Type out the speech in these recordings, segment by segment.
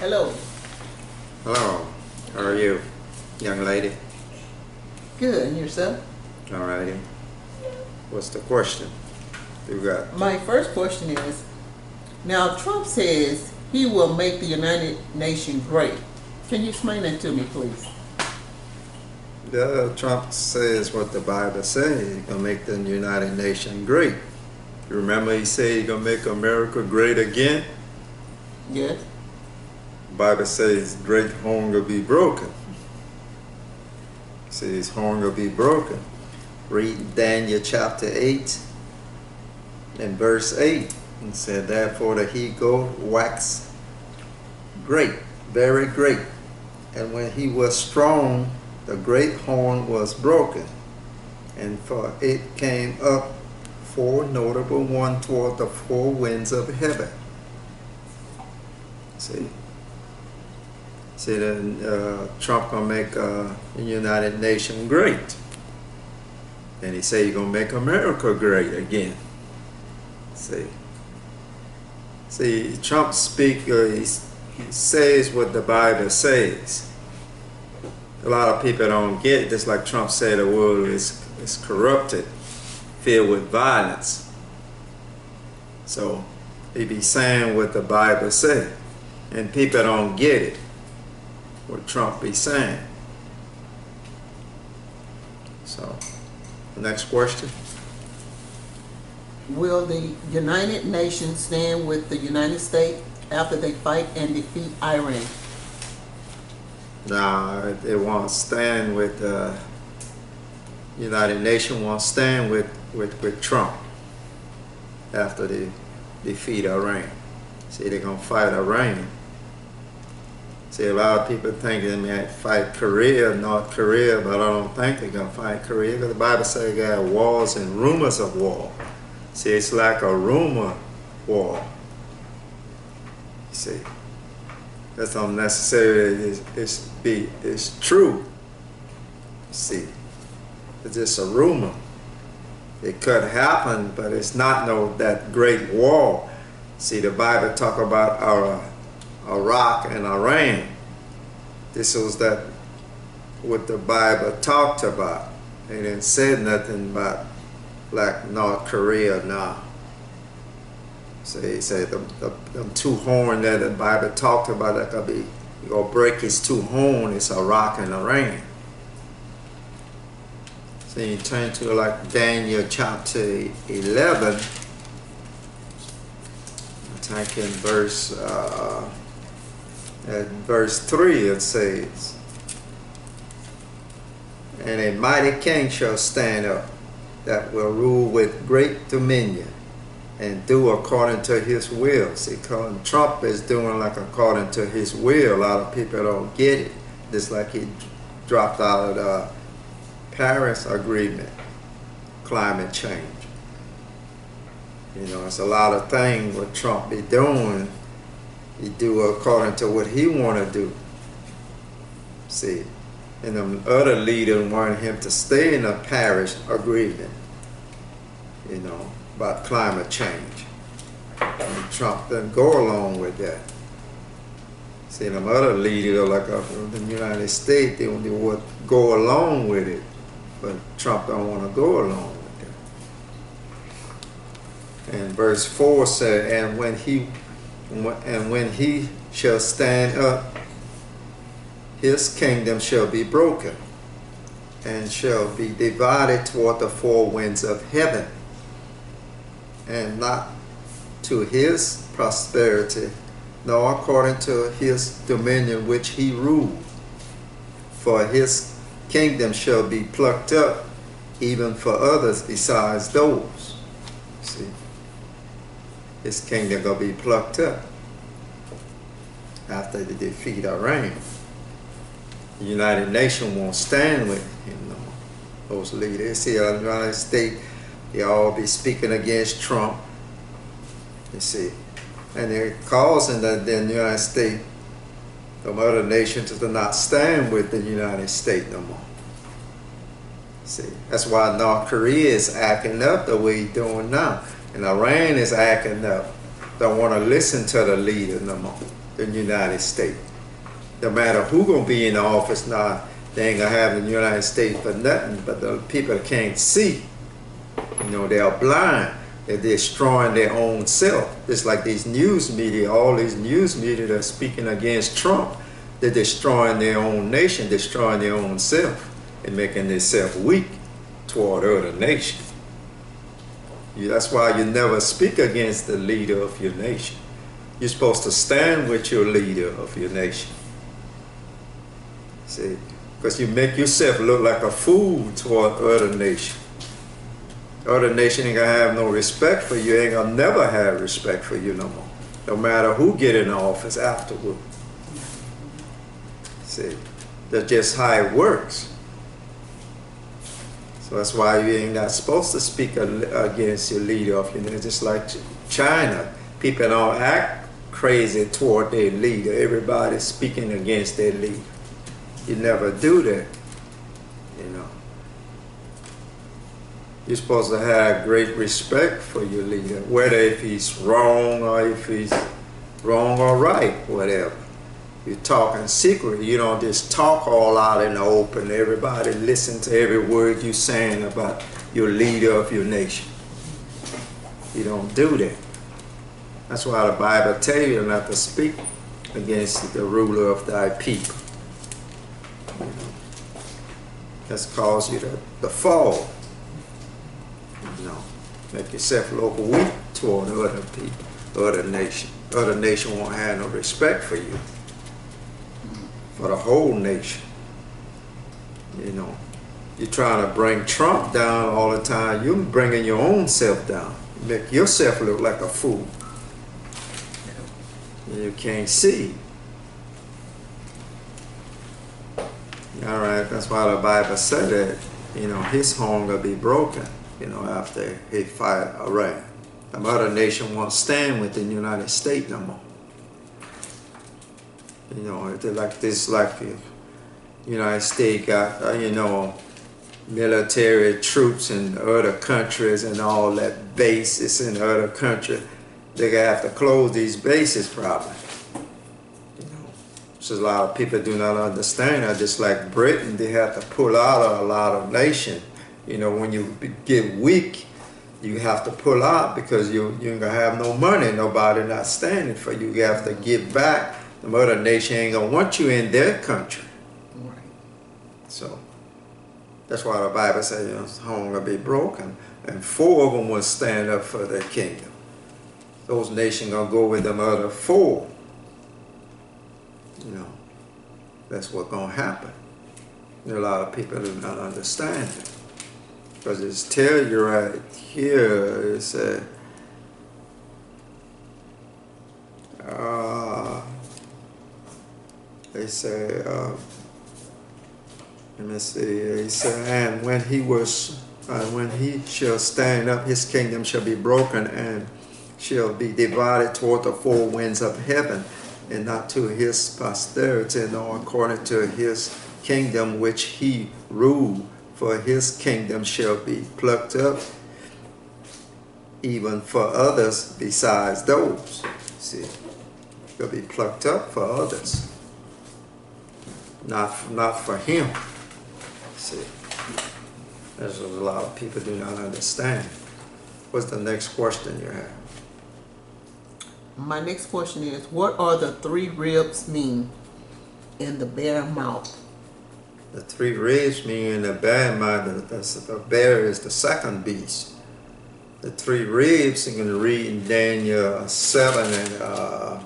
Hello. Hello, how are you, young lady? Good. And yourself? Alrighty. What's the question you got? My first question is, now Trump says he will make the United Nations great. Can you explain that to me, please? Trump says what the Bible says. He's gonna make the United Nations great. You remember he said he's gonna make America great again? Yes. The Bible says great hunger be broken. It says hunger be broken. Read Daniel chapter 8 and verse 8. And said, therefore the he goat waxed great, very great. And when he was strong, the great horn was broken. And for it came up four notable one toward the four winds of heaven. See that Trump gonna make the United Nations great. And he say he's gonna make America great again. See, Trump he says what the Bible says. A lot of people don't get it. Just like Trump said, the world is corrupted, filled with violence. So he be saying what the Bible said, and people don't get it. What Trump be saying. So, next question. Will the United Nations stand with the United States after they fight and defeat Iran? No, it won't stand with United Nations won't stand with Trump after they defeat Iran. See, they're gonna fight Iran. See, a lot of people think they might fight Korea, North Korea, but I don't think they're gonna fight Korea because the Bible says they got wars and rumors of war. See, it's like a rumor war. You see, that's not necessarily it's true. See, it's just a rumor. It could happen, but it's not that great war. See, the Bible talk about Iraq and Iran. This was what the Bible talked about. They didn't say nothing about like North Korea now. So he said them two horns that the Bible talked about, that could be, you gonna break his two horns, it's Iraq and Iran. So you turn to like Daniel chapter 11, I think in verse 3 it says, and a mighty king shall stand up that will rule with great dominion and do according to his will. See, Trump is doing like according to his will. A lot of people don't get it. Just like he dropped out of the Paris Agreement, climate change. You know, it's a lot of things what Trump be doing. He do according to what he want to do. See, and the other leaders want him to stay in the Paris Agreement, you know, about climate change. And Trump doesn't go along with that. See, them other leaders, like the United States, they would go along with it, but Trump don't want to go along with it. And verse 4 said, and when he shall stand up, his kingdom shall be broken, and shall be divided toward the four winds of heaven, and not to his prosperity, nor according to his dominion which he ruled. For his kingdom shall be plucked up, even for others besides those. See, his kingdom gonna be plucked up after they defeat Iran. The United Nations won't stand with those leaders. See, the United States, they all be speaking against Trump. You see, and they're causing the United States, the other nations, to not stand with the United States no more. See, that's why North Korea is acting up the way he's doing now, and Iran is acting up. Don't want to listen to the leader no more. the United States. No matter who gonna be in the office now, they ain't gonna have the United States for nothing. But the people can't see, they're blind. They're destroying their own self. It's like these news media, all these news media that are speaking against Trump. They're destroying their own nation, destroying their own self, and making themselves weak toward other nations. That's why you never speak against the leader of your nation. You're supposed to stand with your leader of your nation. See, because you make yourself look like a fool toward other nations. Other nation ain't gonna have no respect for you, ain't gonna never have respect for you no more. No matter who get in office afterward. See, that's just how it works. So that's why you ain't not supposed to speak against your leader of your nation. Just like China, people don't act crazy toward their leader. Everybody's speaking against their leader. You never do that, You're supposed to have great respect for your leader, whether if he's wrong or if he's wrong or right, whatever. You're talking secretly. You don't just talk all out in the open. Everybody listen to every word you're saying about your leader of your nation. You don't do that. That's why the Bible tells you not to speak against the ruler of thy people. That's caused you to fall. Make yourself look weak toward other people, other nation. Other nation won't have no respect for you. For the whole nation. You're trying to bring Trump down all the time. You're bringing your own self down. You make yourself look like a fool. You can't see. All right, that's why the Bible said that, his horn will be broken, after he fight Iran. The other nation won't stand with the United States no more. They're like this, like the United States got, military troops in other countries and all that bases in other countries. They're going to have to close these bases probably. So a lot of people do not understand that. Just like Britain, they have to pull out of a lot of nations. When you get weak, you have to pull out because you ain't going to have no money. Nobody not standing for you. You have to give back. The other nation ain't going to want you in their country. Right. So that's why the Bible says his home will be broken. And 4 of them will stand up for their kingdom. Those nations going to go with them other 4. That's what's going to happen. A lot of people do not understand it. Because it's tell you right here, it said, they say, let me see, he said, and when he shall stand up, his kingdom shall be broken and shall be divided toward the 4 winds of heaven, and not to his posterity, nor according to his kingdom which he ruled. For his kingdom shall be plucked up, even for others besides those. See, it'll be plucked up for others, not for him. See, there's a lot of people do not understand. What's the next question you have? My next question is, what are the 3 ribs mean in the bear mouth? The 3 ribs mean in the bear mouth. The bear is the second beast. The 3 ribs you can read in Daniel 7 and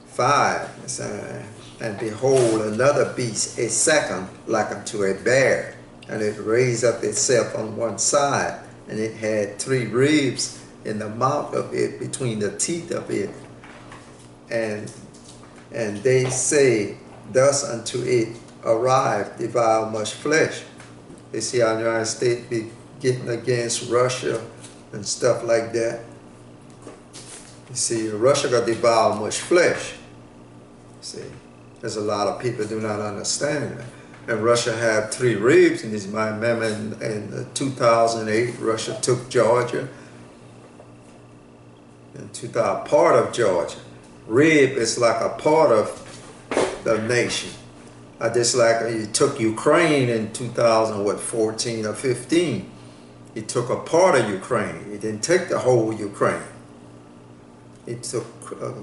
5. It's, and behold, another beast, a second, like unto a bear, and it raised up itself on one side, and it had 3 ribs in the mouth of it, between the teeth of it. And they say thus unto it, arrive, devour much flesh. They see our United States be getting against Russia and stuff like that. You see, Russia got to devour much flesh. See, there's a lot of people do not understand that. And Russia had 3 ribs, and this might remember in 2008, Russia took Georgia, and 2000 part of Georgia, rib is like a part of the nation. Just like you took Ukraine in 2014 or 15. He took a part of Ukraine. He didn't take the whole Ukraine. He took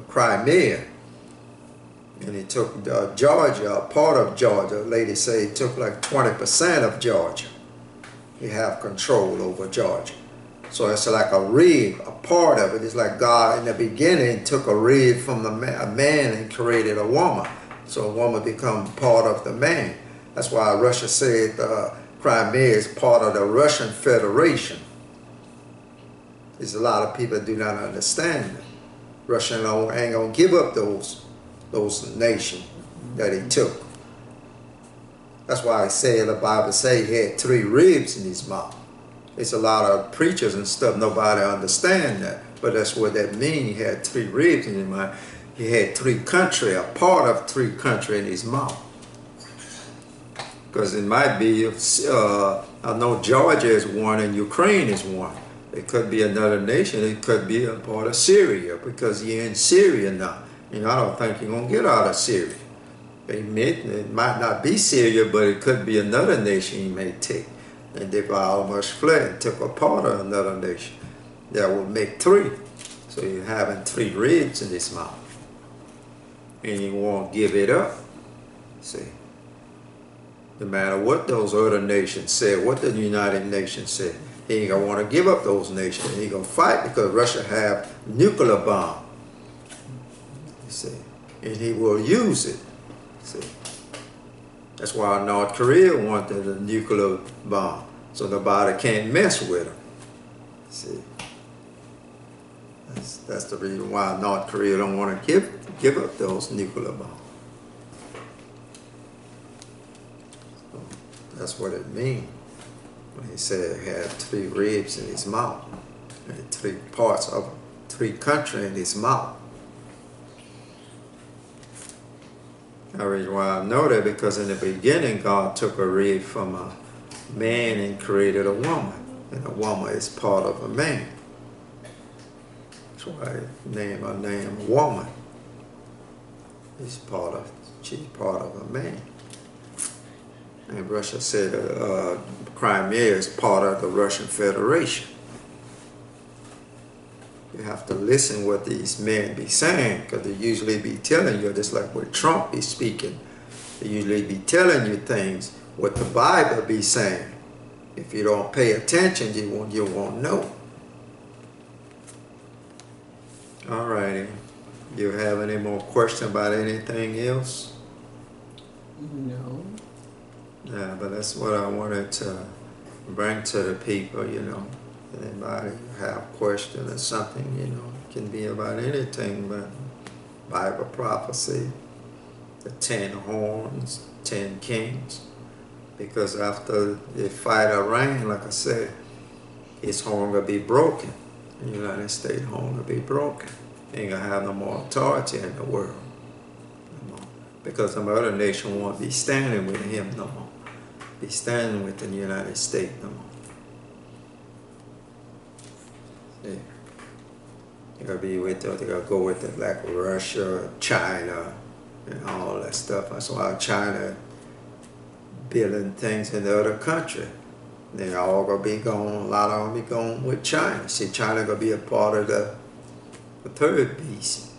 Crimea. And he took Georgia, a part of Georgia. Lady say he took like 20% of Georgia. He have control over Georgia. So it's like a rib, a part of it. It's like God in the beginning took a rib from a man and created a woman. So a woman become part of the man. That's why Russia said Crimea is part of the Russian Federation. There's a lot of people do not understand that. Russia ain't gonna give up those nations that he took. That's why I say the Bible say he had 3 ribs in his mouth. It's a lot of preachers and stuff, nobody understand that. But that's what that means. He had 3 ribs in his mouth. He had 3 countries, a part of 3 countries in his mouth. Because it might be, I know Georgia is one and Ukraine is one. It could be another nation. It could be a part of Syria because you're in Syria now. I don't think you're going to get out of Syria. It might not be Syria, but it could be another nation you may take. And they've almost fled and took a part of another nation. That will make 3. So you're having 3 ribs in his mouth. And you won't give it up. See? No matter what those other nations said, what the United Nations said, he ain't gonna want to give up those nations. He gonna fight because Russia have nuclear bomb. You see? And he will use it. See? That's why North Korea wanted a nuclear bomb. So nobody can't mess with them. See? That's the reason why North Korea don't want to give up those nuclear bombs. So that's what it means when he said he had 3 ribs in his mouth and 3 parts of 3 countries in his mouth. The reason why I know that because in the beginning God took a rib from a man and created a woman, and a woman is part of a man. That's why her name woman. She's part of a man. And Russia said Crimea is part of the Russian Federation. You have to listen what these men be saying, because they usually be telling you, just like what Trump be speaking, they usually be telling you things what the Bible be saying. If you don't pay attention, you won't know. All righty. You have any more questions about anything else? No. Yeah, but that's what I wanted to bring to the people, Anybody have questions or something, it can be about anything, but Bible prophecy, the 10 horns, 10 kings. Because after they fight Iran, like I said, his horn will be broken. The United States horn will be broken. Ain't gonna have no more authority in the world. No more. Because some other nation won't be standing with him no more. Be standing with the United States no more. Yeah. They're gonna go with it like Russia, China, and all that stuff. That's why China building things in the other country. They all gonna be going, a lot of them be going with China. See, China gonna be a part of the third beast.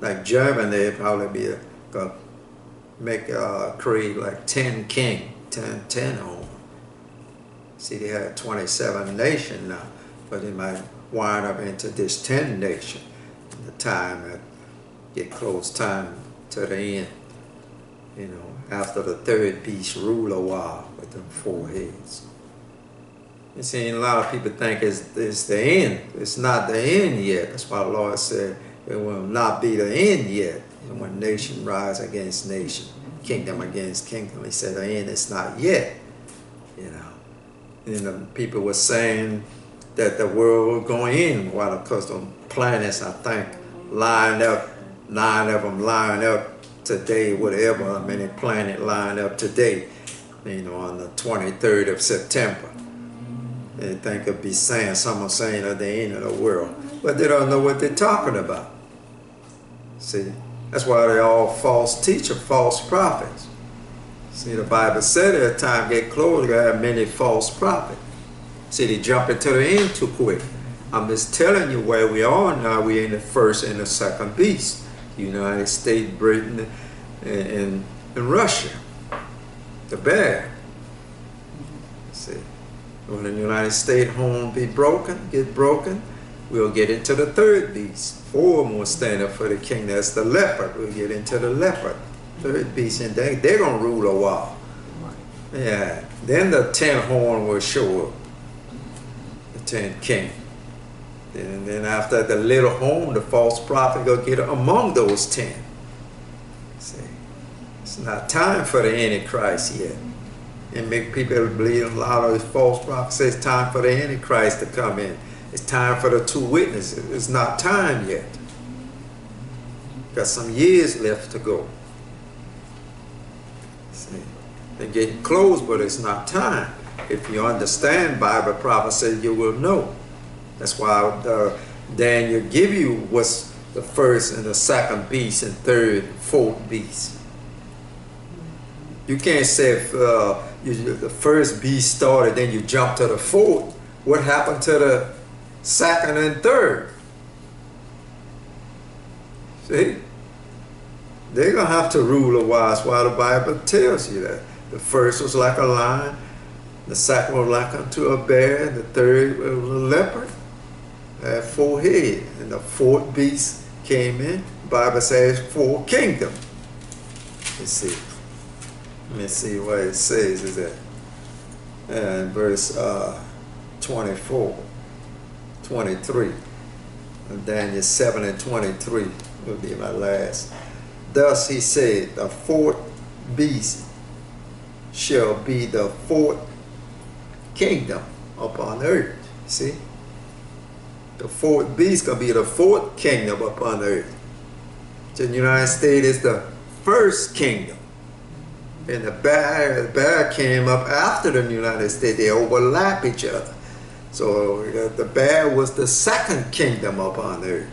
Like Germany, they probably be gonna create like 10 king, 10 home. See, they have 27 nations now, but they might wind up into this 10 nation. The time that get close time to the end. After the third beast rule a while with them 4 heads. You see, a lot of people think it's the end. It's not the end yet. That's why the Lord said it will not be the end yet. And when nation rise against nation, kingdom against kingdom, he said the end is not yet. And the people were saying that the world was going in, because the planets, I think, lined up, 9 of them lined up today, whatever many planet lined up today, on the 23rd of September. They think it'd be saying, someone saying at the end of the world. but they don't know what they're talking about. See, that's why they're all false teachers, false prophets. See, the Bible said at the time get close, you have many false prophets. See, they jump into the end too quick. I'm just telling you where we are now. We're in the first and the second beast. United States, Britain, and Russia. The bear. See, when the United States home get broken, we'll get into the third beast. 4 more stand up for the king. That's the leopard. We'll get into the leopard. Third beast, and they're going to rule a while. Yeah. Then the 10 horn will show up. The 10 king. And then after the little horn, the false prophet will get among those 10. See, it's not time for the Antichrist yet. And make people believe a lot of these false prophets say it's time for the Antichrist to come in. It's time for the 2 witnesses. It's not time yet. Got some years left to go. See, they're getting close, but it's not time. If you understand Bible prophecy, you will know. That's why Daniel give you what's the first and the second beast and third, fourth beast. You can't say if the first beast started, then you jump to the fourth. What happened to the second and third? See? They're going to have to rule a while. That's why the Bible tells you that. The first was like a lion. The second was like unto a bear. The third was a leopard. Had 4 heads. And the fourth beast came in. The Bible says 4 kingdoms. Let's see. Let me see what it says is that. And verse 24, 23. And Daniel 7 and 23 will be my last. Thus he said, the 4th beast shall be the 4th kingdom upon earth. See? The 4th beast gonna be the 4th kingdom upon earth. The United States is the first kingdom. And the bear came up after the United States. They overlap each other. So the bear was the second kingdom upon earth.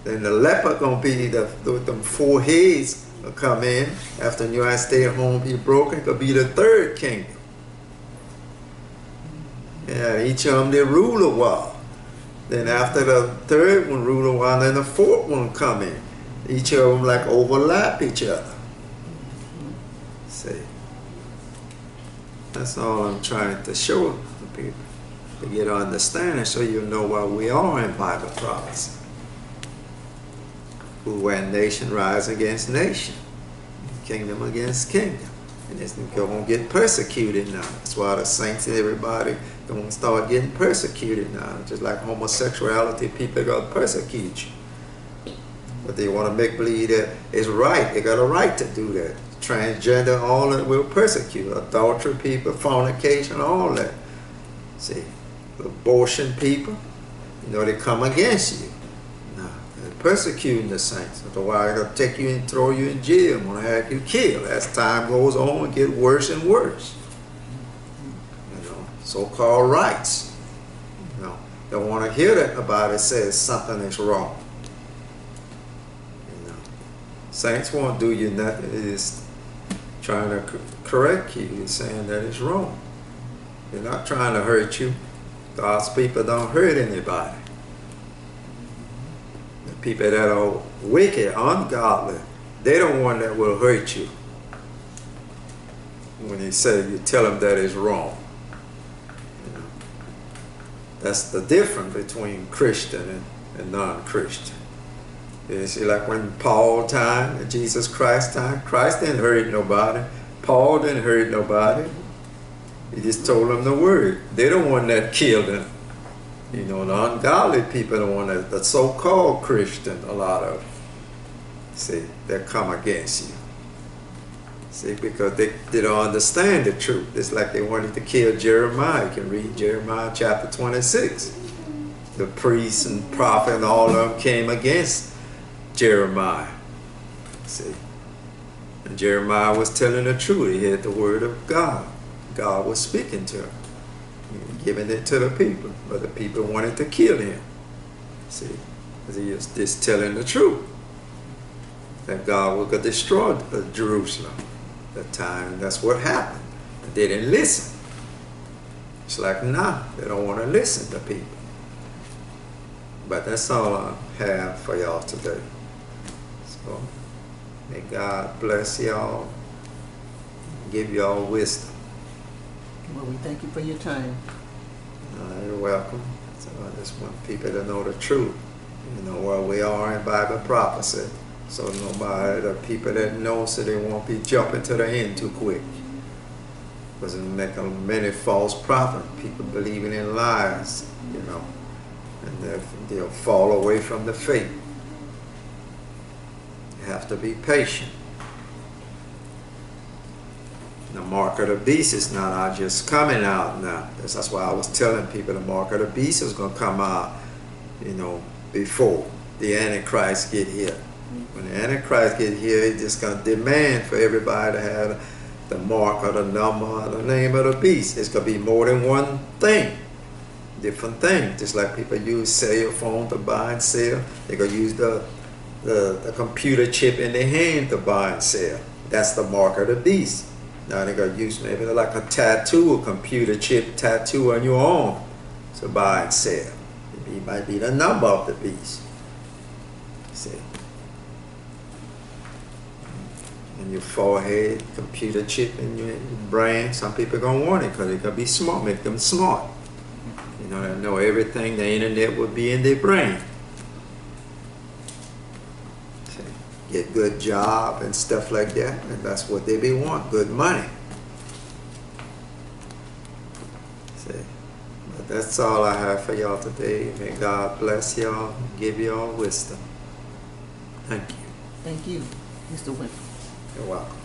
Then the leopard gonna be the 4 heads will come in after the United States home be broken. Could be the 3rd kingdom. Yeah, each of them they rule a while. Then after the 3rd one rule a while, then the 4th one come in. Each of them like overlap each other. See, that's all I'm trying to show the people to get understanding, so you know where we are in Bible prophecy. When nation rise against nation, kingdom against kingdom, and it's going to get persecuted now. That's why the saints and everybody going to start getting persecuted now. Just like homosexuality, people are going to persecute you. But they want to make believe that it's right. They got a right to do that. Transgender, all that will persecute. Adultery people, fornication, all that. See, abortion people, you know, they come against you. Now, they're persecuting the saints. Otherwise, they're going to take you and throw you in jail, want to have you killed. As time goes on, it gets worse and worse. You know, so-called rights. You know, they want to hear that nobody says something is wrong. You know, saints won't do you nothing. It is trying to correct you. You're saying that it's wrong. They're not trying to hurt you. God's people don't hurt anybody. The people that are wicked, ungodly, they don't want that will hurt you. When you say, you tell them that it's wrong. You know, that's the difference between Christian and non-Christian. You see, like when Paul time, and Jesus Christ time, Christ didn't hurt nobody. Paul didn't hurt nobody. He just told them the word. They don't want that killed them. You know, the ungodly people don't want that. The so-called Christian, a lot of them. See, they come against you. See, because they don't understand the truth. It's like they wanted to kill Jeremiah. You can read Jeremiah chapter 26. The priests and prophet and all of them came against Jeremiah. See, and Jeremiah was telling the truth. He had the word of God. God was speaking to him, giving it to the people, but the people wanted to kill him. See, 'cause he is just telling the truth that God will destroy Jerusalem that time. That's what happened. They didn't listen. It's like now they don't want to listen to people. But that's all I have for y'all today. So may God bless y'all, give y'all wisdom. Well, we thank you for your time. You're welcome. So I just want people to know the truth. You know where we are in Bible prophecy. So nobody, the people that know, so they won't be jumping to the end too quick. Because it make many false prophets, people believing in lies, you know, and they'll fall away from the faith. You have to be patient. The mark of the beast is not just coming out now. That's why I was telling people the mark of the beast is going to come out, you know, before the Antichrist get here. When the Antichrist get here, he's just going to demand for everybody to have the mark or the number or the name of the beast. It's going to be more than one thing, different things. Just like people use cell phone to buy and sell, they're going to use the computer chip in their hand to buy and sell. That's the mark of the beast. Now they're going to use maybe like a tattoo, a computer chip tattoo on your arm to buy and sell. It might be the number of the beast. See? In your forehead, computer chip in your brain. Some people are going to want it because it's going to be smart, make them smart. You know, they know everything the internet will be in their brain. See? Get good job and stuff like that, and that's what they be want, good money. See? But that's all I have for y'all today. May God bless y'all, give y'all wisdom. Thank you. Thank you, Mr. Winter. You're welcome.